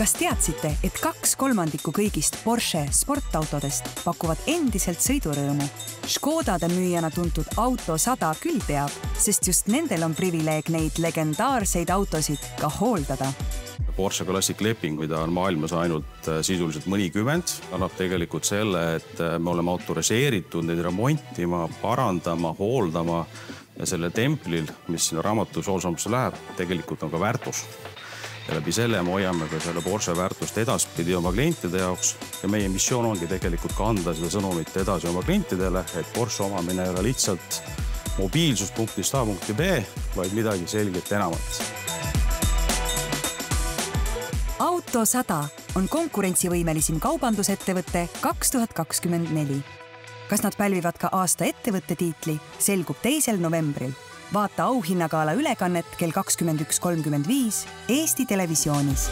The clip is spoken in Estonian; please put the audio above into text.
Kas teadsite, et 2/3 kõigist Porsche sportautodest pakuvad endiselt sõidurõõmu? Škodade müüjana tuntud Auto 100 küll teab, sest just nendel on privileeg neid legendaarseid autosid ka hooldada. Porsche Classic leping, mida on maailmas ainult sisuliselt mõnikümmend, annab tegelikult selle, et me oleme autoriseeritud neid remontima, parandama, hooldama ja selle templil, mis sinna raamatu soolsammusse läheb, tegelikult on ka väärtus. Ja läbi selle me hoiame ka selle Porsche väärtust edaspidi oma klientide jaoks ja meie missioon ongi tegelikult kanda seda sõnumit edasi oma klientidele, et Porsche omamine ei ole lihtsalt mobiilsus punktist A punkti B, vaid midagi selgelt enamat. Auto 100 on konkurentsivõimelisim kaubandusettevõtte 2024. Kas nad pälvivad ka aasta ettevõtte tiitli, selgub 2. novembril. Vaata auhinnagala ülekannet kell 21.35 Eesti Televisioonis.